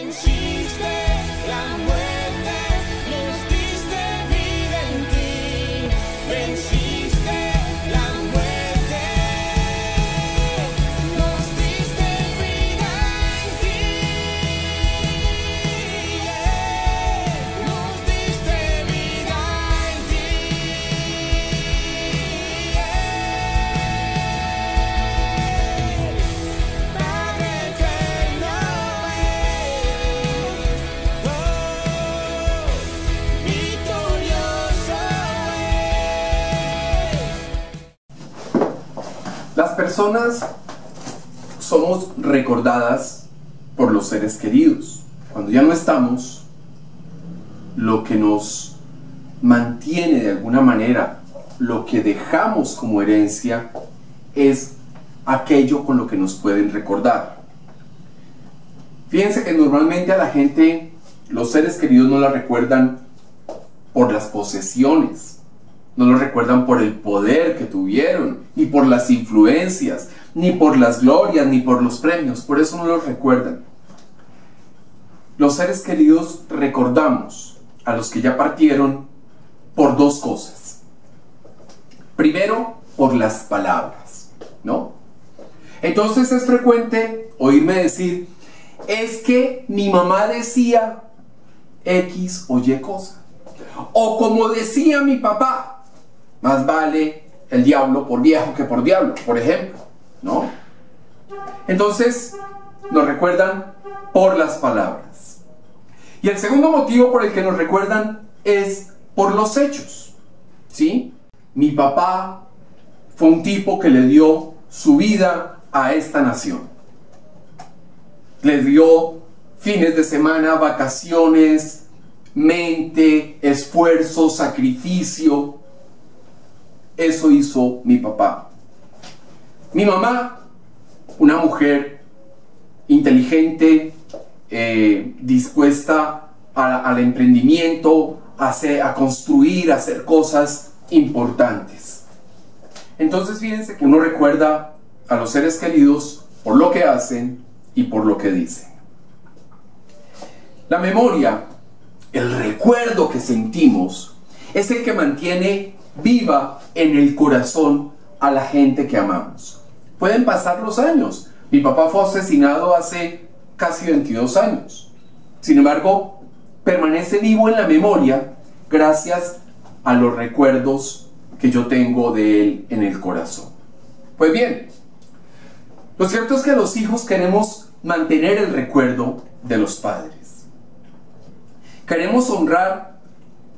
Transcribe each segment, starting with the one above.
Venciste la muerte, nos diste vida en ti. Venciste la muerte, nos diste vida en ti. Nos diste vida en ti. Padre eterno victorioso Las personas somos recordadas por los seres queridos. Cuando ya no estamos, lo que nos mantiene de alguna manera, lo que dejamos como herencia, es aquello con lo que nos pueden recordar. Fíjense que normalmente a la gente, los seres queridos no la recuerdan por las posesiones, no lo recuerdan por el poder que tuvieron, ni por las influencias, ni por las glorias, ni por los premios. Por eso no los recuerdan. Los seres queridos recordamos a los que ya partieron por dos cosas. Primero, por las palabras, ¿no? Entonces es frecuente oírme decir, es que mi mamá decía X o Y cosa. O como decía mi papá, más vale el diablo por viejo que por diablo, por ejemplo, ¿no? Entonces nos recuerdan por las palabras. Y el segundo motivo por el que nos recuerdan es por los hechos, ¿sí? Mi papá fue un tipo que le dio su vida a esta nación. Le dio fines de semana, vacaciones, mente, esfuerzo, sacrificio. Eso hizo mi papá. Mi mamá, una mujer inteligente, dispuesta al emprendimiento, a construir, a hacer cosas importantes. Entonces fíjense que uno recuerda a los seres queridos por lo que hacen y por lo que dicen. La memoria, el recuerdo que sentimos, es el que mantiene viva en el corazón a la gente que amamos. Pueden pasar los años. Mi papá fue asesinado hace casi 22 años. Sin embargo, permanece vivo en la memoria gracias a los recuerdos que yo tengo de él en el corazón. Pues bien, lo cierto es que los hijos queremos mantener el recuerdo de los padres. Queremos honrar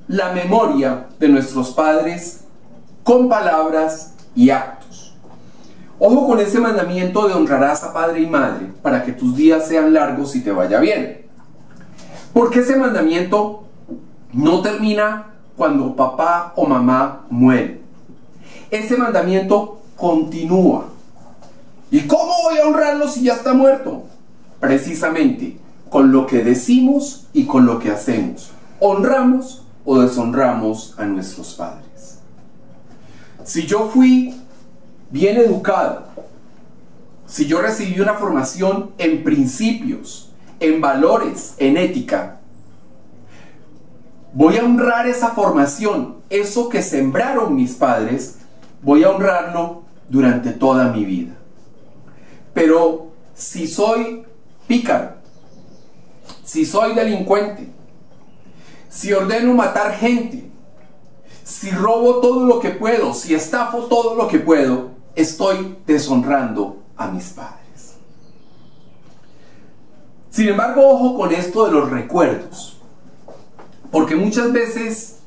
la memoria de nuestros padres con palabras y actos. Ojo con ese mandamiento de honrarás a padre y madre para que tus días sean largos y te vaya bien. Porque ese mandamiento no termina cuando papá o mamá mueren. Ese mandamiento continúa. ¿Y cómo voy a honrarlo si ya está muerto? Precisamente con lo que decimos y con lo que hacemos. ¿Honramos o deshonramos a nuestros padres? Si yo fui bien educado, si yo recibí una formación en principios, en valores, en ética, voy a honrar esa formación, eso que sembraron mis padres, voy a honrarlo durante toda mi vida. Pero si soy pícaro, si soy delincuente, si ordeno matar gente, si robo todo lo que puedo, si estafo todo lo que puedo, estoy deshonrando a mis padres. Sin embargo, ojo con esto de los recuerdos, porque muchas veces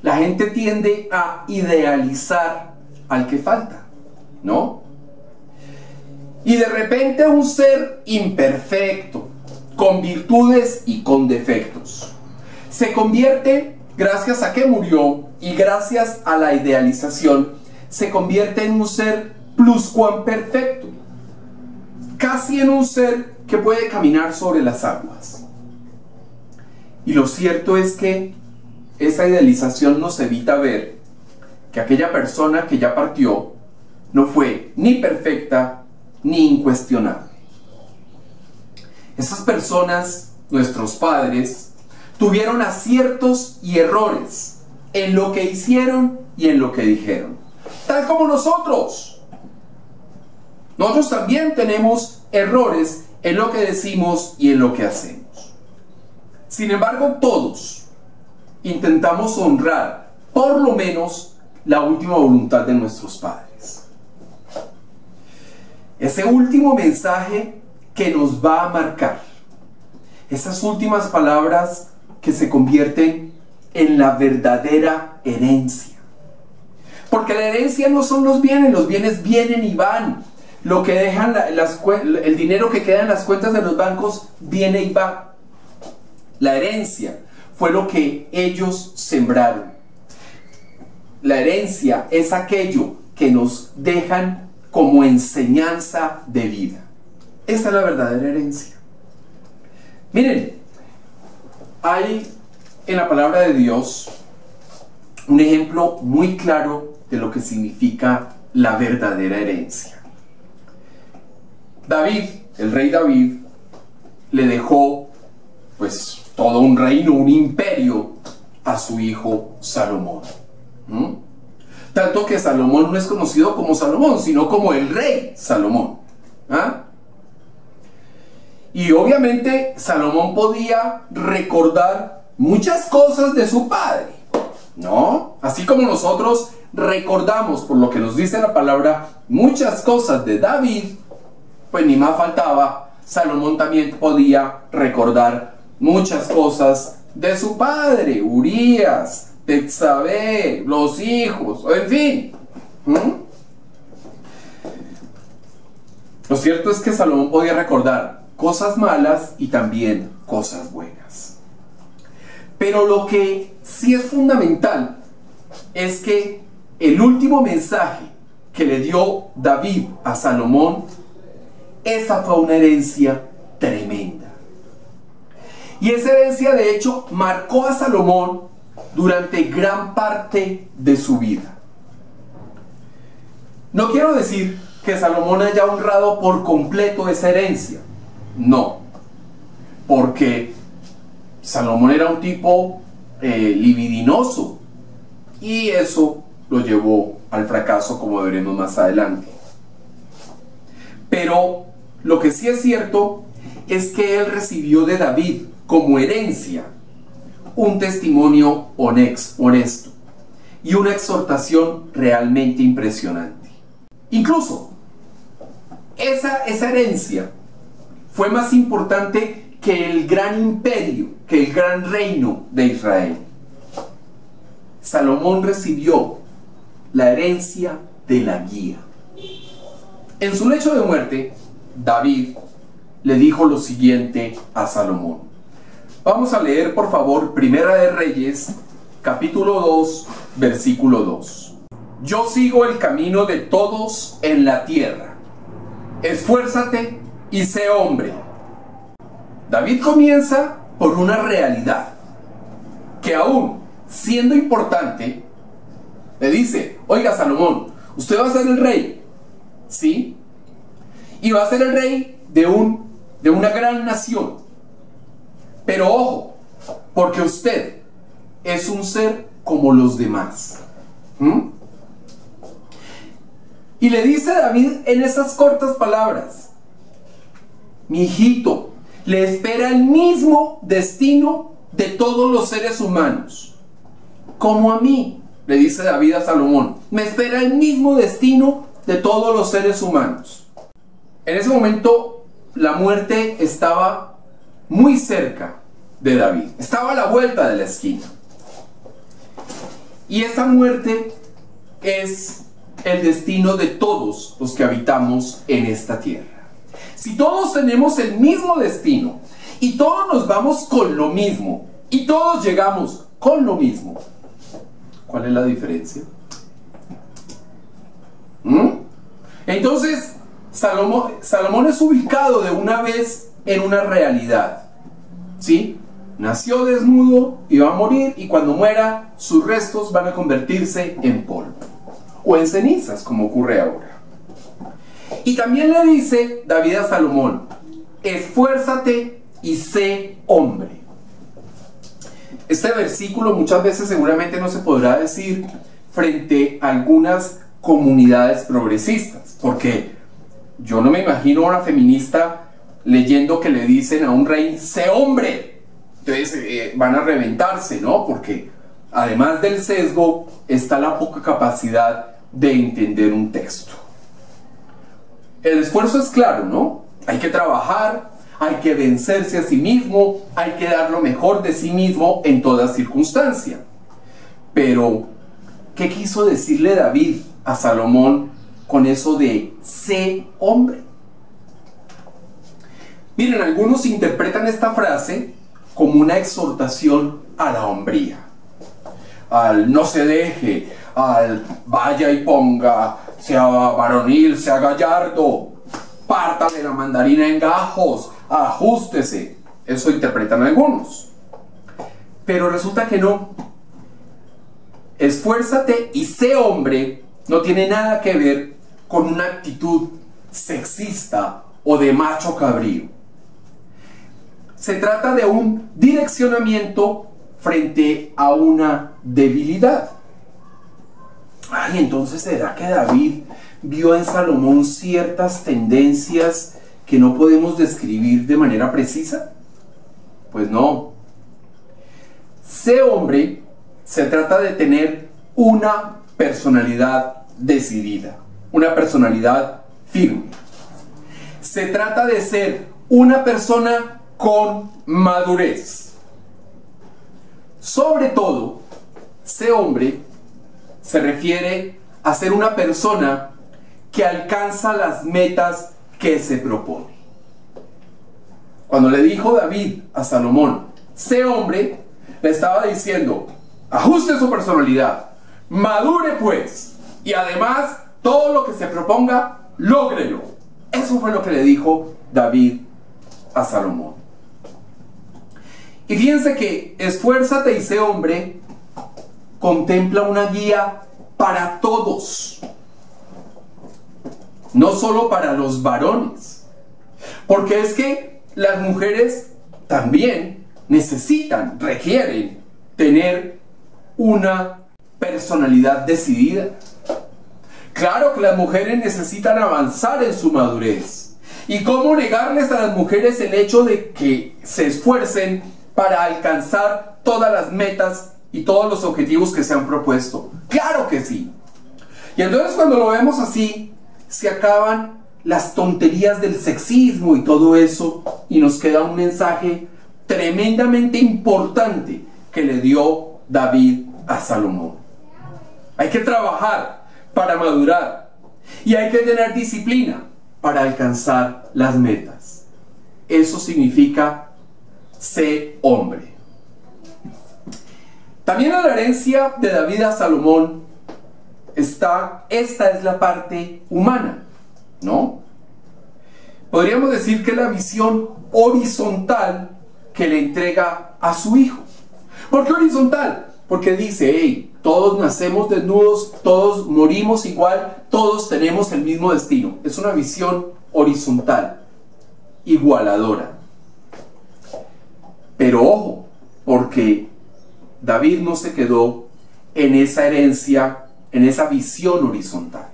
la gente tiende a idealizar al que falta, ¿no? Y de repente un ser imperfecto, con virtudes y con defectos, se convierte, gracias a que murió y gracias a la idealización, se convierte en un ser pluscuamperfecto, casi en un ser que puede caminar sobre las aguas. Y lo cierto es que esa idealización nos evita ver que aquella persona que ya partió no fue ni perfecta ni incuestionable. Esas personas nuestros padres, tuvieron aciertos y errores en lo que hicieron y en lo que dijeron. Tal como nosotros. Nosotros también tenemos errores en lo que decimos y en lo que hacemos. Sin embargo, todos intentamos honrar, por lo menos, la última voluntad de nuestros padres. Ese último mensaje que nos va a marcar. Esas últimas palabras que se convierten en la verdadera herencia. Porque la herencia no son los bienes vienen y van. Lo que dejan el dinero que queda en las cuentas de los bancos viene y va. La herencia fue lo que ellos sembraron. La herencia es aquello que nos dejan como enseñanza de vida. Esa es la verdadera herencia. Miren, hay en la palabra de Dios un ejemplo muy claro de lo que significa la verdadera herencia. David, el rey David, le dejó pues todo un reino, un imperio a su hijo Salomón. Tanto que Salomón no es conocido como Salomón, sino como el rey Salomón. Y obviamente Salomón podía recordar muchas cosas de su padre, ¿no? Así como nosotros recordamos, por lo que nos dice la palabra, muchas cosas de David, pues ni más faltaba, Salomón también podía recordar muchas cosas de su padre, Urías, Betsabé, los hijos, en fin. Lo cierto es que Salomón podía recordar cosas malas y también cosas buenas. Pero lo que sí es fundamental es que el último mensaje que le dio David a Salomón, esa fue una herencia tremenda. Y esa herencia de hecho marcó a Salomón durante gran parte de su vida. No quiero decir que Salomón haya honrado por completo esa herencia. No, porque Salomón era un tipo libidinoso y eso lo llevó al fracaso, como veremos más adelante. Pero lo que sí es cierto es que él recibió de David como herencia un testimonio honesto y una exhortación realmente impresionante. Incluso esa herencia fue más importante que el gran imperio, que el gran reino de Israel. Salomón recibió la herencia de la guía. En su lecho de muerte, David le dijo lo siguiente a Salomón. Vamos a leer, por favor, Primera de Reyes, capítulo 2, versículo 2. Yo sigo el camino de todos en la tierra. Esfuérzate y sé hombre. David comienza por una realidad que aún siendo importante, le dice, oiga Salomón, usted va a ser el rey, ¿sí? Y va a ser el rey de una gran nación. Pero ojo, porque usted es un ser como los demás. Y le dice David en esas cortas palabras, mi hijito, le espera el mismo destino de todos los seres humanos. Como a mí, le dice David a Salomón, me espera el mismo destino de todos los seres humanos. En ese momento, la muerte estaba muy cerca de David. Estaba a la vuelta de la esquina. Y esa muerte es el destino de todos los que habitamos en esta tierra. Si todos tenemos el mismo destino y todos nos vamos con lo mismo y todos llegamos con lo mismo, ¿cuál es la diferencia? Entonces, Salomón es ubicado de una vez en una realidad, ¿sí? Nació desnudo y va a morir, y cuando muera sus restos van a convertirse en polvo o en cenizas, como ocurre ahora. Y también le dice David a Salomón, esfuérzate y sé hombre. Este versículo muchas veces seguramente no se podrá decir frente a algunas comunidades progresistas, porque yo no me imagino a una feminista leyendo que le dicen a un rey, sé hombre. Entonces van a reventarse, ¿no? Porque además del sesgo está la poca capacidad de entender un texto. El esfuerzo es claro, ¿no? Hay que trabajar, hay que vencerse a sí mismo, hay que dar lo mejor de sí mismo en toda circunstancia. Pero, ¿qué quiso decirle David a Salomón con eso de sé hombre? Miren, algunos interpretan esta frase como una exhortación a la hombría, al no se deje, al vaya y ponga, sea varonil, sea gallardo, pártale la mandarina en gajos, ajústese. Eso interpretan algunos. Pero resulta que no. Esfuérzate y sé hombre no tiene nada que ver con una actitud sexista o de macho cabrío. Se trata de un direccionamiento frente a una debilidad. Ay, entonces ¿será que David vio en Salomón ciertas tendencias que no podemos describir de manera precisa? Pues no. Sé hombre se trata de tener una personalidad decidida, una personalidad firme. Se trata de ser una persona con madurez. Sobre todo, sé hombre se refiere a ser una persona que alcanza las metas que se propone. Cuando le dijo David a Salomón, sé hombre, le estaba diciendo, ajuste su personalidad, madure pues, y además todo lo que se proponga, lógrelo. Eso fue lo que le dijo David a Salomón. Y fíjense que esfuérzate y sé hombre contempla una guía para todos, no solo para los varones, porque es que las mujeres también necesitan, requieren tener una personalidad decidida. Claro que las mujeres necesitan avanzar en su madurez. ¿Y cómo negarles a las mujeres el hecho de que se esfuercen para alcanzar todas las metas y todos los objetivos que se han propuesto? ¡Claro que sí! Y entonces cuando lo vemos así, se acaban las tonterías del sexismo y todo eso, y nos queda un mensaje tremendamente importante que le dio David a Salomón. Hay que trabajar para madurar y hay que tener disciplina para alcanzar las metas. Eso significa sé hombre. También en la herencia de David a Salomón esta es la parte humana, ¿no? Podríamos decir que es la visión horizontal que le entrega a su hijo. ¿Por qué horizontal? Porque dice, hey, todos nacemos desnudos, todos morimos igual, todos tenemos el mismo destino. Es una visión horizontal, igualadora. Pero ojo, porque David no se quedó en esa herencia, en esa visión horizontal.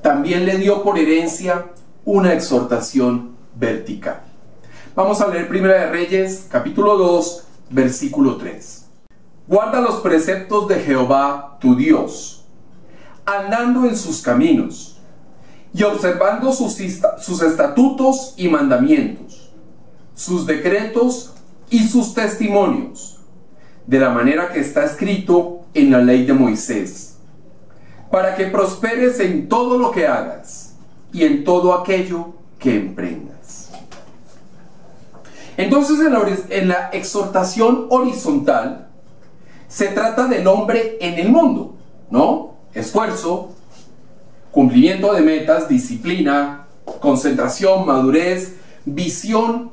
También le dio por herencia una exhortación vertical. Vamos a leer Primera de Reyes, capítulo 2, versículo 3. Guarda los preceptos de Jehová tu Dios, andando en sus caminos y observando sus estatutos y mandamientos, sus decretos y sus testimonios, de la manera que está escrito en la ley de Moisés, para que prosperes en todo lo que hagas y en todo aquello que emprendas. Entonces, en la exhortación horizontal se trata del hombre en el mundo, ¿no? Esfuerzo, cumplimiento de metas, disciplina, concentración, madurez, visión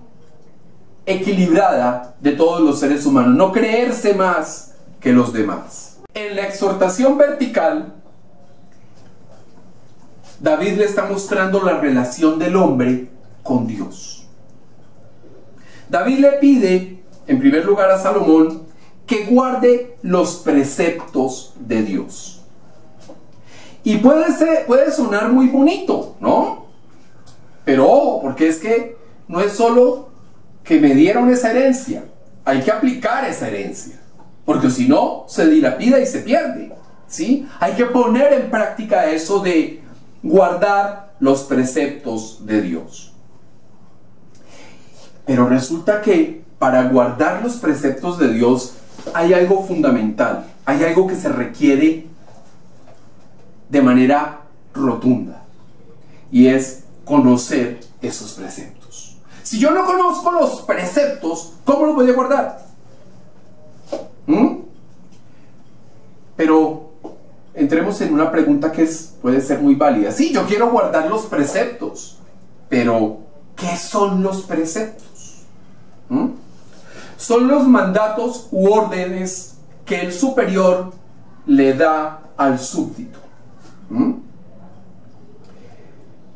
equilibrada de todos los seres humanos, no creerse más que los demás. En la exhortación vertical, David le está mostrando la relación del hombre con Dios. David le pide, en primer lugar a Salomón, que guarde los preceptos de Dios. Y puede sonar muy bonito, ¿no? Pero ojo, porque es que no es solo que me dieron esa herencia, hay que aplicar esa herencia, porque si no, se dilapida y se pierde, ¿sí? Hay que poner en práctica eso de guardar los preceptos de Dios. Pero resulta que para guardar los preceptos de Dios hay algo fundamental, hay algo que se requiere de manera rotunda, y es conocer esos preceptos. Si yo no conozco los preceptos, ¿cómo los voy a guardar? Pero entremos en una pregunta que puede ser muy válida. Sí, yo quiero guardar los preceptos, pero ¿qué son los preceptos? Son los mandatos u órdenes que el superior le da al súbdito.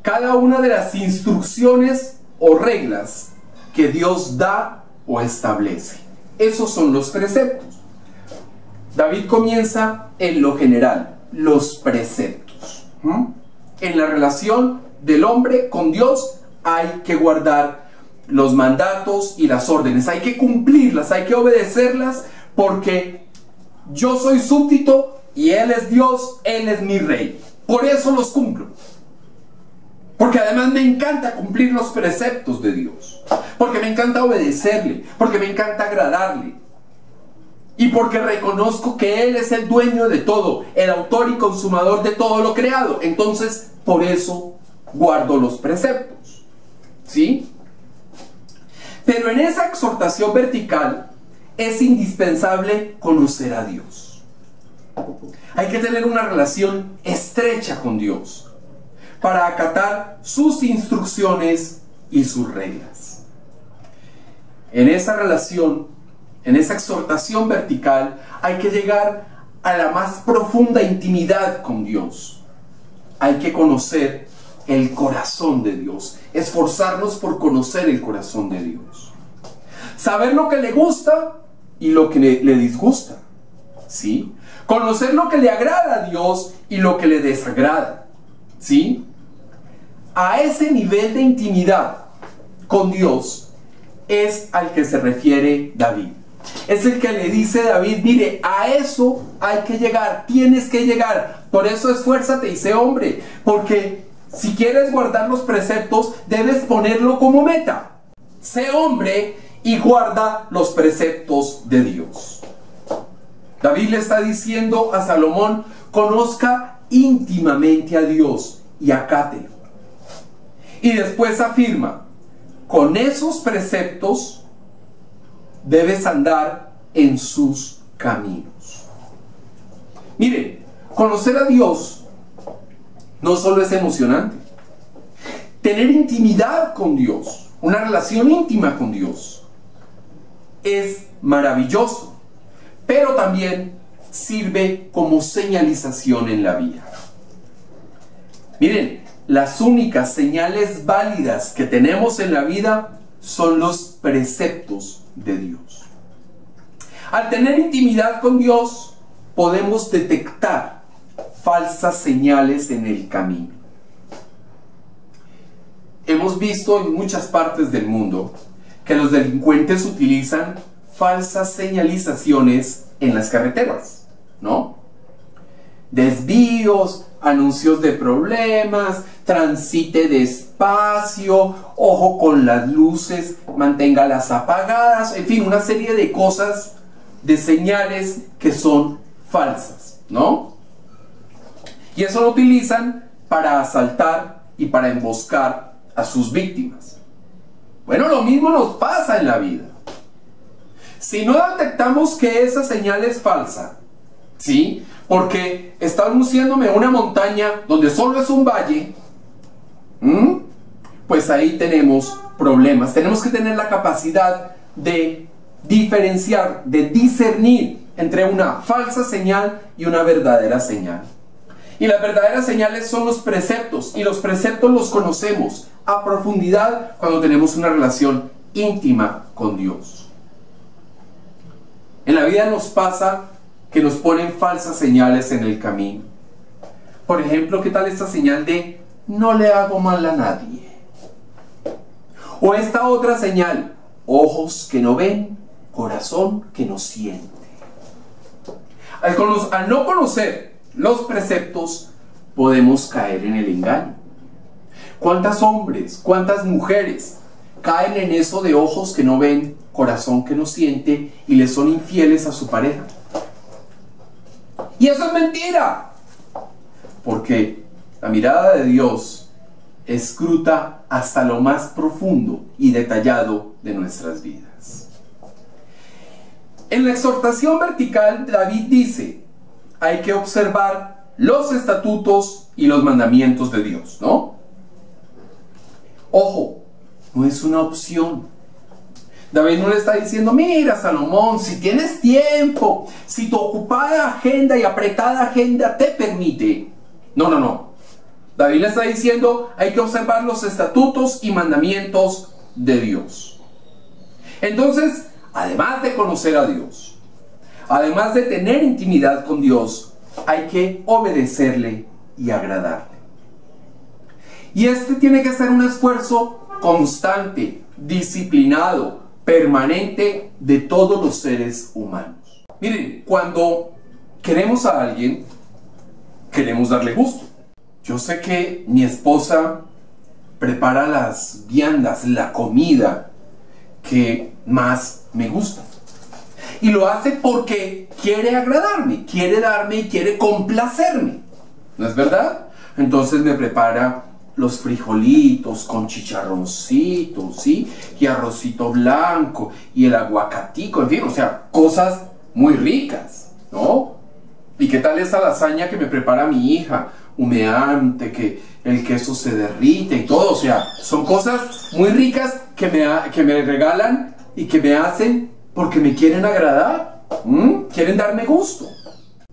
Cada una de las instrucciones o reglas que Dios da o establece. Esos son los preceptos. David comienza en lo general, los preceptos. En la relación del hombre con Dios hay que guardar los mandatos y las órdenes. Hay que cumplirlas, hay que obedecerlas, porque yo soy súbdito y Él es Dios, Él es mi rey. Por eso los cumplo. Porque además me encanta cumplir los preceptos de Dios. Porque me encanta obedecerle. Porque me encanta agradarle. Y porque reconozco que Él es el dueño de todo, el autor y consumador de todo lo creado. Entonces, por eso guardo los preceptos. ¿Sí? Pero en esa exhortación vertical es indispensable conocer a Dios. Hay que tener una relación estrecha con Dios para acatar sus instrucciones y sus reglas. En esa relación, en esa exhortación vertical, hay que llegar a la más profunda intimidad con Dios. Hay que conocer el corazón de Dios, esforzarnos por conocer el corazón de Dios. Saber lo que le gusta y lo que le disgusta, ¿sí? Conocer lo que le agrada a Dios y lo que le desagrada, ¿sí? A ese nivel de intimidad con Dios es al que se refiere David. Es el que le dice David, mire, a eso hay que llegar, tienes que llegar. Por eso esfuérzate y sé hombre, porque si quieres guardar los preceptos, debes ponerlo como meta. Sé hombre y guarda los preceptos de Dios. David le está diciendo a Salomón, conozca íntimamente a Dios y acátelo. Y después afirma, con esos preceptos debes andar en sus caminos. Miren, conocer a Dios no solo es emocionante. Tener intimidad con Dios, una relación íntima con Dios, es maravilloso, pero también sirve como señalización en la vida. Miren, las únicas señales válidas que tenemos en la vida son los preceptos de Dios. Al tener intimidad con Dios, podemos detectar falsas señales en el camino. Hemos visto en muchas partes del mundo que los delincuentes utilizan falsas señalizaciones en las carreteras, ¿no? Desvíos, anuncios de problemas, transite despacio, ojo con las luces, manténgalas apagadas, en fin, una serie de cosas, de señales que son falsas, ¿no? Y eso lo utilizan para asaltar y para emboscar a sus víctimas. Bueno, lo mismo nos pasa en la vida. Si no detectamos que esa señal es falsa, ¿sí? Porque está anunciándome una montaña donde solo es un valle, pues ahí tenemos problemas. Tenemos que tener la capacidad de diferenciar, de discernir entre una falsa señal y una verdadera señal. Y las verdaderas señales son los preceptos, y los preceptos los conocemos a profundidad cuando tenemos una relación íntima con Dios. En la vida nos pasa que nos ponen falsas señales en el camino. Por ejemplo, ¿qué tal esta señal de no le hago mal a nadie? O esta otra señal, ojos que no ven, corazón que no siente. Al no conocer los preceptos, podemos caer en el engaño. ¿Cuántos hombres, cuántas mujeres caen en eso de ojos que no ven, corazón que no siente y le son infieles a su pareja? Y eso es mentira, porque la mirada de Dios escruta hasta lo más profundo y detallado de nuestras vidas. En la exhortación vertical, David dice, hay que observar los estatutos y los mandamientos de Dios, ¿no? Ojo, no es una opción. David no le está diciendo, mira Salomón, si tienes tiempo, si tu ocupada agenda y apretada agenda te permite. No. David le está diciendo, hay que observar los estatutos y mandamientos de Dios. Entonces, además de conocer a Dios, además de tener intimidad con Dios, hay que obedecerle y agradarle. Y este tiene que ser un esfuerzo constante, disciplinado, permanente de todos los seres humanos. Miren, cuando queremos a alguien, queremos darle gusto. Yo sé que mi esposa prepara las viandas, la comida que más me gusta. Y lo hace porque quiere agradarme, quiere darme y quiere complacerme. ¿No es verdad? Entonces me prepara los frijolitos con chicharroncitos, ¿sí? Y arrocito blanco y el aguacatico, en fin, o sea, cosas muy ricas, ¿no? ¿Y qué tal esa lasaña que me prepara mi hija? Humeante, que el queso se derrite y todo, o sea, son cosas muy ricas que me regalan y que me hacen porque me quieren agradar, quieren darme gusto.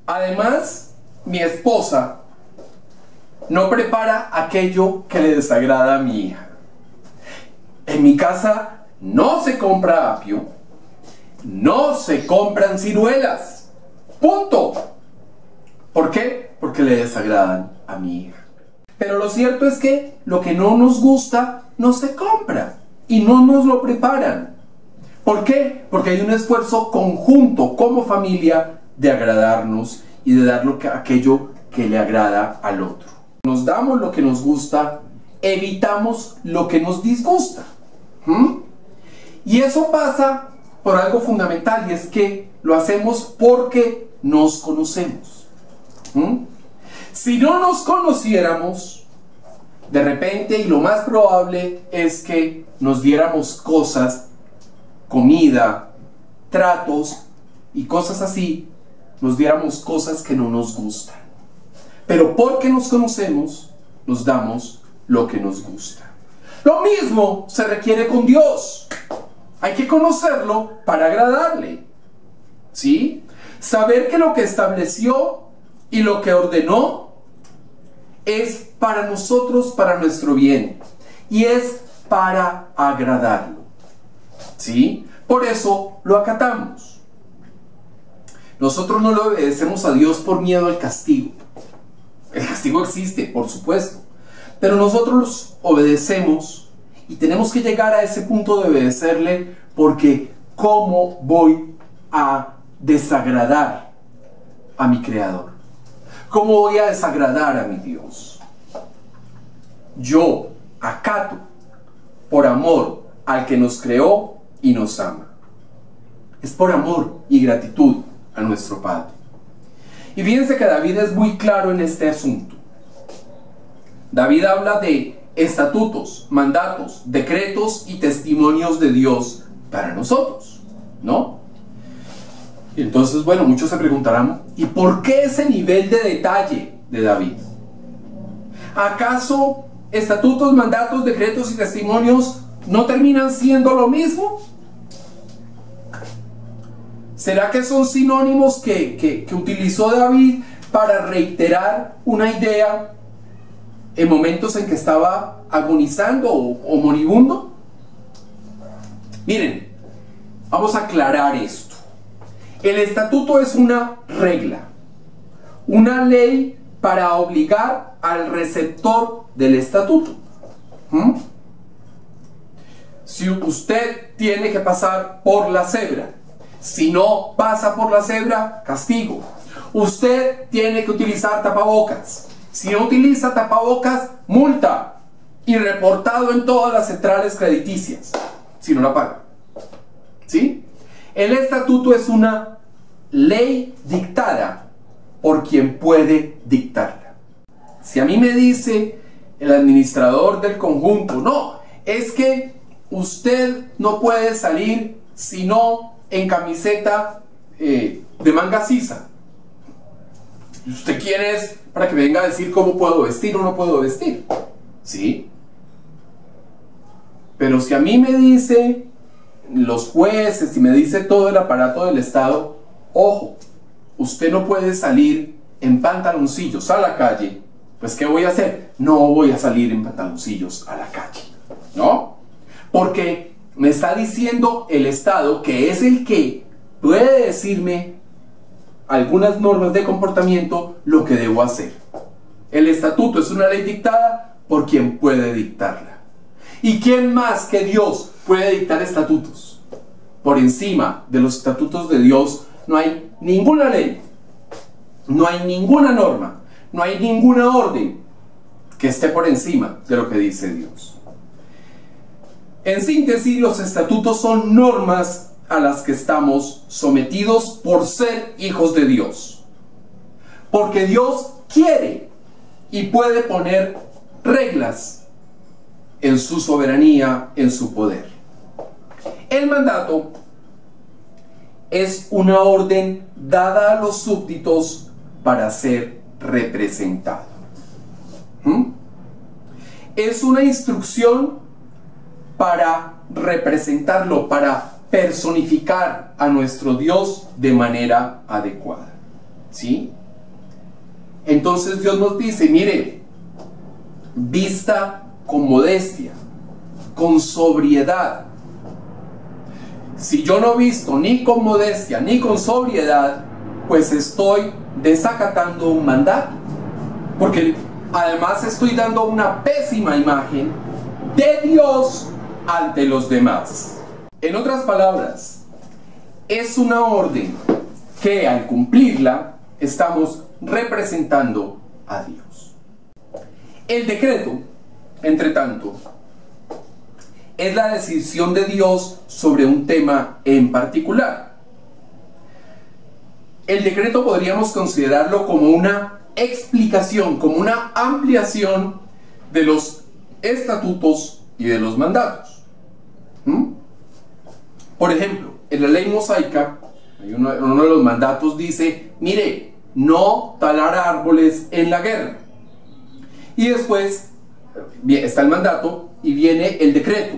Además, mi esposa no prepara aquello que le desagrada a mi hija. En mi casa no se compra apio, no se compran ciruelas. Punto. ¿Por qué? Porque le desagradan a mi hija. Pero lo cierto es que lo que no nos gusta no se compra y no nos lo preparan. ¿Por qué? Porque hay un esfuerzo conjunto como familia de agradarnos y de dar aquello que le agrada al otro. Nos damos lo que nos gusta, evitamos lo que nos disgusta. Y eso pasa por algo fundamental, y es que lo hacemos porque nos conocemos. Si no nos conociéramos, de repente, y lo más probable es que nos diéramos cosas, comida, tratos y cosas así, nos diéramos cosas que no nos gustan. Pero porque nos conocemos, nos damos lo que nos gusta. Lo mismo se requiere con Dios. Hay que conocerlo para agradarle, ¿sí? Saber que lo que estableció y lo que ordenó es para nosotros, para nuestro bien, y es para agradarlo, ¿sí? Por eso lo acatamos. Nosotros no le obedecemos a Dios por miedo al castigo. El castigo existe, por supuesto, pero nosotros obedecemos y tenemos que llegar a ese punto de obedecerle, porque ¿cómo voy a desagradar a mi Creador? ¿Cómo voy a desagradar a mi Dios? Yo acato por amor al que nos creó y nos ama. Es por amor y gratitud a nuestro Padre. Y fíjense que David es muy claro en este asunto. David habla de estatutos, mandatos, decretos y testimonios de Dios para nosotros, ¿no? Y entonces, bueno, muchos se preguntarán, ¿y por qué ese nivel de detalle de David? ¿Acaso estatutos, mandatos, decretos y testimonios no terminan siendo lo mismo? ¿Será que son sinónimos que utilizó David para reiterar una idea en momentos en que estaba agonizando o moribundo? Miren, vamos a aclarar esto. El estatuto es una regla, una ley para obligar al receptor del estatuto. Si usted tiene que pasar por la cebra, si no pasa por la cebra, castigo. Usted tiene que utilizar tapabocas. Si no utiliza tapabocas, multa. Y reportado en todas las centrales crediticias, si no la paga. ¿Sí? El estatuto es una ley dictada por quien puede dictarla. Si a mí me dice el administrador del conjunto, no, es que usted no puede salir sino en camiseta de manga sisa. ¿Y usted quién es para que venga a decir cómo puedo vestir o no puedo vestir? ¿Sí? Pero si a mí me dice los jueces, si me dice todo el aparato del Estado, ojo, usted no puede salir en pantaloncillos a la calle, pues ¿qué voy a hacer? No voy a salir en pantaloncillos a la calle, ¿no? Porque me está diciendo el Estado, que es el que puede decirme algunas normas de comportamiento, lo que debo hacer. El estatuto es una ley dictada por quien puede dictarla. ¿Y quién más que Dios puede dictar estatutos? Por encima de los estatutos de Dios no hay ninguna ley, no hay ninguna norma, no hay ninguna orden que esté por encima de lo que dice Dios. En síntesis, los estatutos son normas a las que estamos sometidos por ser hijos de Dios. Porque Dios quiere y puede poner reglas en su soberanía, en su poder. El mandato es una orden dada a los súbditos para ser representado. Es una instrucción para representarlo, para personificar a nuestro Dios de manera adecuada. ¿Sí? Entonces Dios nos dice, mire, vista con modestia, con sobriedad. Si yo no visto ni con modestia ni con sobriedad, pues estoy desacatando un mandato, porque además estoy dando una pésima imagen de Dios ante los demás. En otras palabras, es una orden que al cumplirla estamos representando a Dios. El decreto, entre tanto, es la decisión de Dios sobre un tema en particular. El decreto podríamos considerarlo como una explicación, como una ampliación de los estatutos y de los mandatos. Por ejemplo, en la ley mosaica, uno de los mandatos dice, mire, no talar árboles en la guerra. Y después está el mandato y viene el decreto.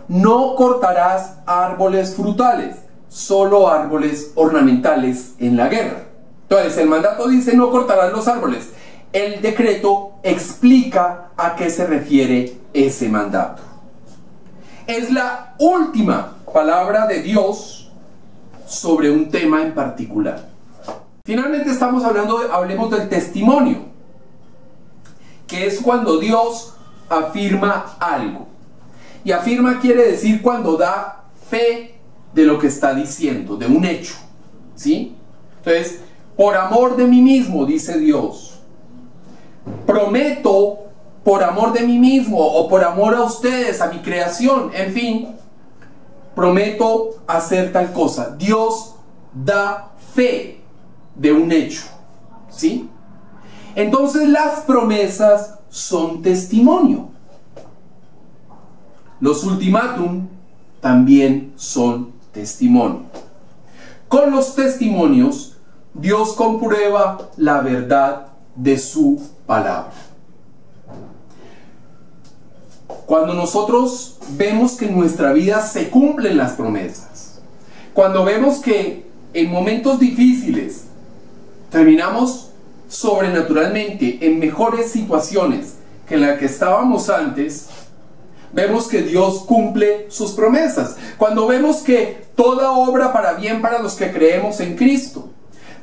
No cortarás árboles frutales, solo árboles ornamentales en la guerra. Entonces el mandato dice no cortarás los árboles. El decreto explica a qué se refiere ese mandato. Es la última palabra de Dios sobre un tema en particular. Finalmente hablemos del testimonio, que es cuando Dios afirma algo. Y afirma quiere decir cuando da fe de lo que está diciendo, de un hecho, ¿sí? Entonces, por amor de mí mismo, dice Dios, prometo por amor de mí mismo o por amor a ustedes, a mi creación, en fin, prometo hacer tal cosa. Dios da fe de un hecho, ¿sí? Entonces las promesas son testimonio. Los ultimátum también son testimonio. Con los testimonios, Dios comprueba la verdad de su palabra. Cuando nosotros vemos que en nuestra vida se cumplen las promesas, cuando vemos que en momentos difíciles terminamos sobrenaturalmente en mejores situaciones que en la que estábamos antes, vemos que Dios cumple sus promesas. Cuando vemos que toda obra para bien para los que creemos en Cristo.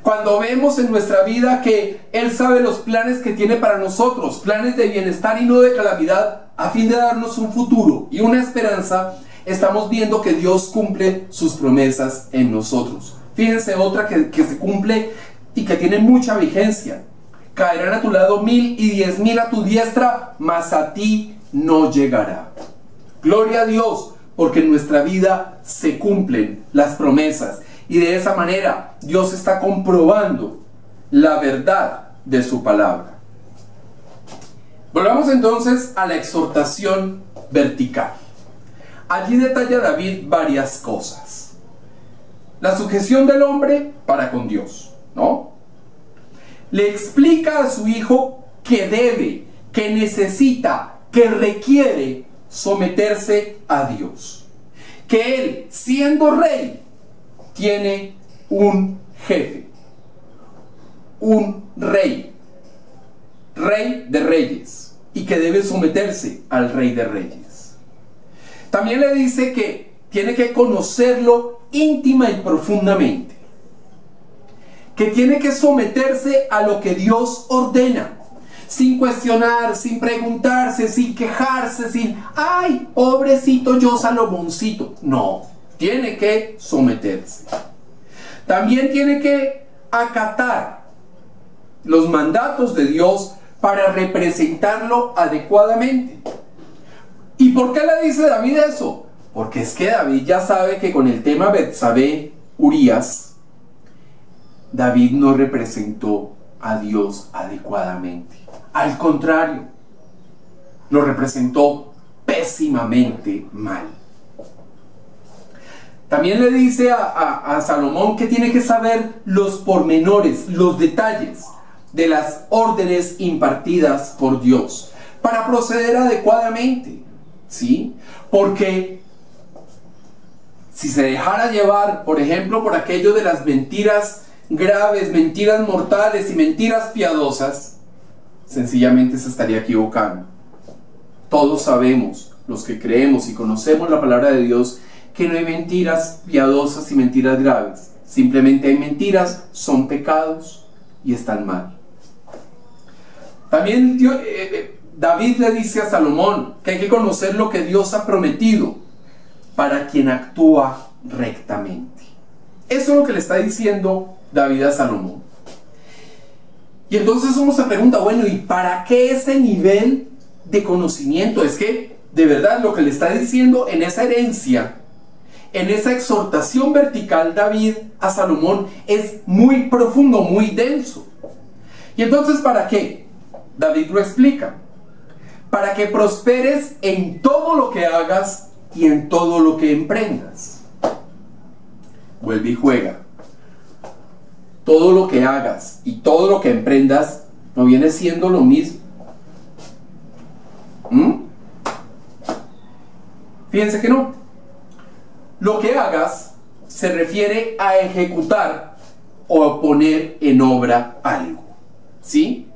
Cuando vemos en nuestra vida que Él sabe los planes que tiene para nosotros, planes de bienestar y no de calamidad, a fin de darnos un futuro y una esperanza, estamos viendo que Dios cumple sus promesas en nosotros. Fíjense otra que se cumple y que tiene mucha vigencia. Caerán a tu lado 1000 y 10,000 a tu diestra, mas a ti no llegará. Gloria a Dios, porque en nuestra vida se cumplen las promesas. Y de esa manera Dios está comprobando la verdad de su palabra. Volvamos entonces a la exhortación vertical. Allí detalla David varias cosas. La sujeción del hombre para con Dios, ¿no? Le explica a su hijo que debe, que necesita, que requiere someterse a Dios. Que él, siendo rey, tiene un jefe, un rey de reyes, y que debe someterse al rey de reyes. También le dice que tiene que conocerlo íntima y profundamente, que tiene que someterse a lo que Dios ordena, sin cuestionar, sin preguntarse, sin quejarse, sin, ay, pobrecito yo Salomoncito. No, tiene que someterse. También tiene que acatar los mandatos de Dios para representarlo adecuadamente. ¿Y por qué le dice David eso? Porque es que David ya sabe que con el tema Betsabé, Urías, David no representó a Dios adecuadamente. Al contrario, lo representó pésimamente mal. También le dice a Salomón que tiene que saber los pormenores, los detalles de las órdenes impartidas por Dios para proceder adecuadamente, ¿sí? Porque si se dejara llevar, por ejemplo, por aquello de las mentiras graves, mentiras mortales y mentiras piadosas, sencillamente se estaría equivocando. Todos sabemos, los que creemos y conocemos la palabra de Dios, que no hay mentiras piadosas y mentiras graves. Simplemente hay mentiras, son pecados y están mal. También David le dice a Salomón que hay que conocer lo que Dios ha prometido para quien actúa rectamente. Eso es lo que le está diciendo David a Salomón. Y entonces uno se pregunta, bueno, ¿y para qué ese nivel de conocimiento? Es que, de verdad, lo que le está diciendo en esa herencia, en esa exhortación vertical, David a Salomón, es muy profundo, muy denso. Y entonces, ¿para qué? David lo explica. Para que prosperes en todo lo que hagas y en todo lo que emprendas. Vuelve y juega. Todo lo que hagas y todo lo que emprendas no viene siendo lo mismo. Fíjense que no. Lo que hagas se refiere a ejecutar o a poner en obra algo, ¿sí?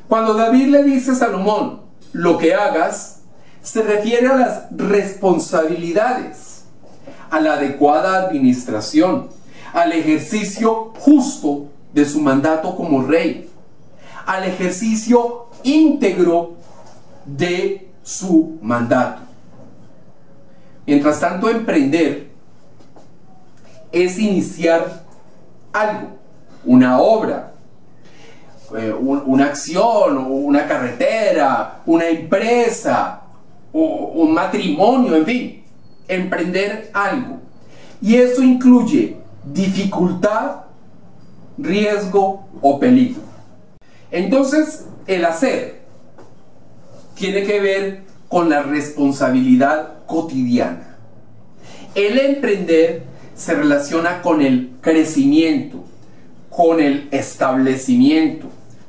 Cuando David le dice a Salomón, lo que hagas, se refiere a las responsabilidades, a la adecuada administración, al ejercicio justo de su mandato como rey, al ejercicio íntegro de su mandato. Mientras tanto, emprender es iniciar algo, una obra, una acción, una carretera, una empresa, un matrimonio, en fin, emprender algo. Y eso incluye dificultad, riesgo o peligro. Entonces, el hacer tiene que ver con la responsabilidad cotidiana. El emprender se relaciona con el crecimiento, con el establecimiento,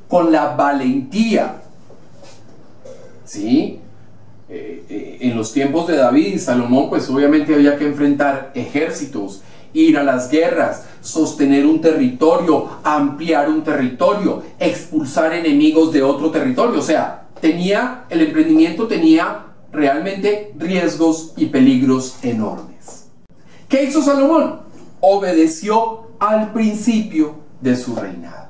con la valentía. ¿Sí? En los tiempos de David y Salomón, pues obviamente había que enfrentar ejércitos, ir a las guerras, sostener un territorio, ampliar un territorio, expulsar enemigos de otro territorio. O sea, el emprendimiento tenía realmente riesgos y peligros enormes. ¿Qué hizo Salomón? Obedeció al principio de su reinado.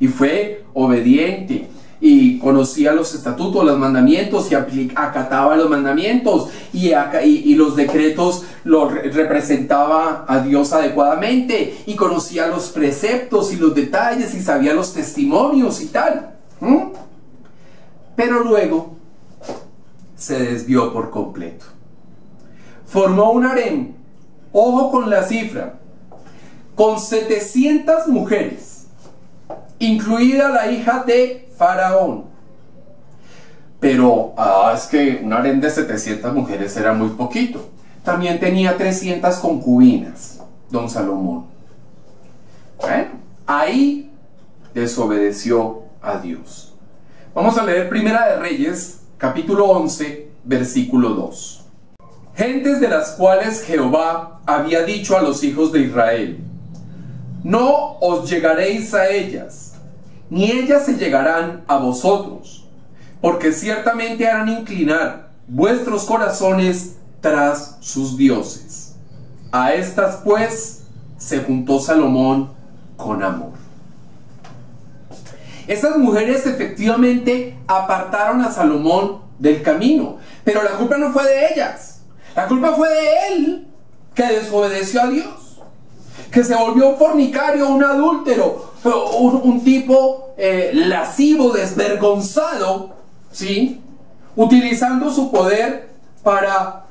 Y fue obediente y conocía los estatutos, los mandamientos y acataba los mandamientos y los decretos los representaba a Dios adecuadamente y conocía los preceptos y los detalles y sabía los testimonios y tal. Pero luego se desvió por completo. Formó un harem, ojo con la cifra, con 700 mujeres, incluida la hija de Faraón. Pero es que un harem de 700 mujeres era muy poquito. También tenía 300 concubinas, don Salomón. Bueno, ahí desobedeció a Dios. Vamos a leer Primera de Reyes, capítulo 11, versículo 2. Gentes de las cuales Jehová había dicho a los hijos de Israel: no os llegaréis a ellas, ni ellas se llegarán a vosotros, porque ciertamente harán inclinar vuestros corazones tras sus dioses. A estas pues se juntó Salomón con amor. Esas mujeres efectivamente apartaron a Salomón del camino, pero la culpa no fue de ellas. La culpa fue de él, que desobedeció a Dios, que se volvió un fornicario, un adúltero, un tipo lascivo, desvergonzado, ¿sí? Utilizando su poder para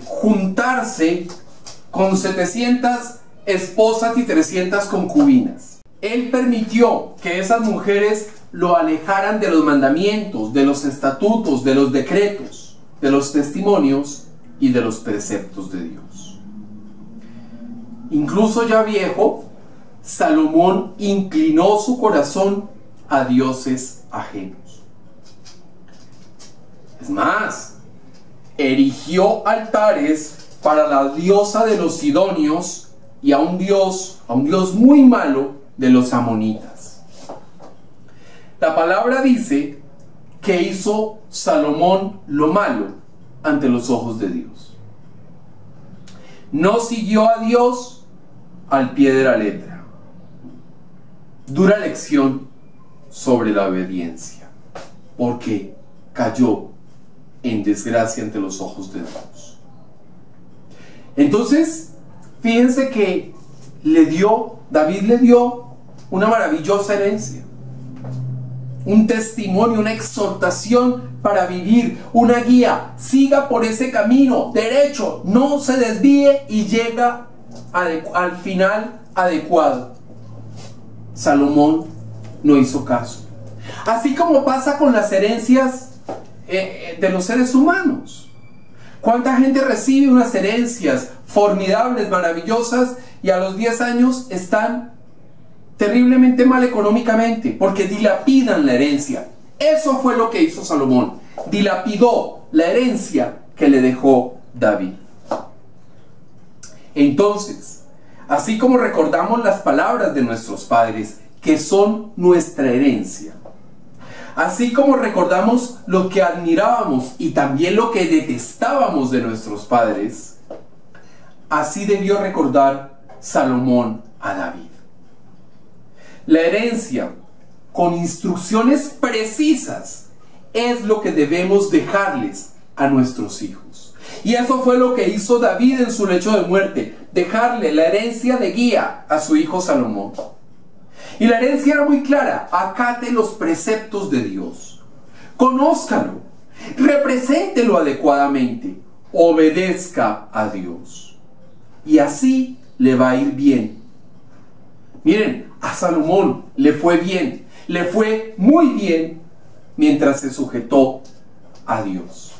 juntarse con 700 esposas y 300 concubinas. Él permitió que esas mujeres lo alejaran de los mandamientos, de los estatutos, de los decretos, de los testimonios y de los preceptos de Dios. Incluso ya viejo, Salomón inclinó su corazón a dioses ajenos. Es más, erigió altares para la diosa de los sidonios y a un dios muy malo de los amonitas. La palabra dice que hizo Salomón lo malo ante los ojos de Dios. No siguió a Dios al pie de la letra. Dura lección sobre la obediencia, porque cayó en desgracia ante los ojos de Dios. Entonces, fíjense que David le dio una maravillosa herencia, un testimonio, una exhortación para vivir, una guía. Siga por ese camino derecho, no se desvíe y llega al final adecuado. Salomón no hizo caso. Así como pasa con las herencias de los seres humanos. ¿Cuánta gente recibe unas herencias formidables, maravillosas, y a los 10 años están terriblemente mal económicamente porque dilapidan la herencia? Eso fue lo que hizo Salomón. Dilapidó la herencia que le dejó David. Entonces, así como recordamos las palabras de nuestros padres, que son nuestra herencia, así como recordamos lo que admirábamos y también lo que detestábamos de nuestros padres, así debió recordar Salomón a David. La herencia, con instrucciones precisas, es lo que debemos dejarles a nuestros hijos. Y eso fue lo que hizo David en su lecho de muerte, dejarle la herencia de guía a su hijo Salomón. Y la herencia era muy clara: acate los preceptos de Dios, conózcalo, represéntelo adecuadamente, obedezca a Dios, y así le va a ir bien. Miren, a Salomón le fue bien, le fue muy bien mientras se sujetó a Dios.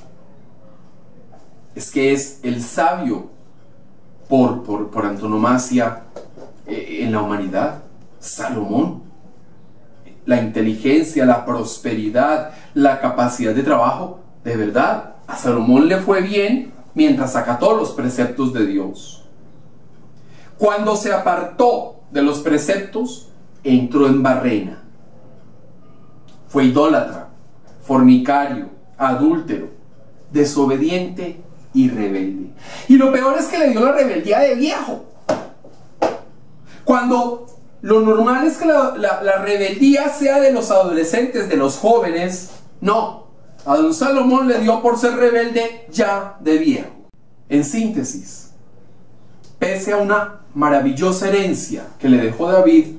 Es que es el sabio por antonomasia en la humanidad. Salomón, la inteligencia, la prosperidad, la capacidad de trabajo, de verdad, a Salomón le fue bien mientras acató los preceptos de Dios. Cuando se apartó de los preceptos, entró en barrena. Fue idólatra, fornicario, adúltero, desobediente y rebelde. Y lo peor es que le dio la rebeldía de viejo. Cuando lo normal es que la rebeldía sea de los adolescentes, de los jóvenes, no. A don Salomón le dio por ser rebelde ya de viejo. En síntesis, pese a una maravillosa herencia que le dejó David,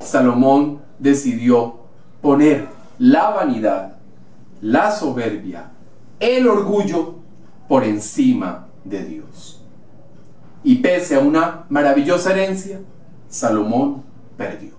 Salomón decidió poner la vanidad, la soberbia, el orgullo por encima de Dios. Y pese a una maravillosa herencia, Salomón perdió.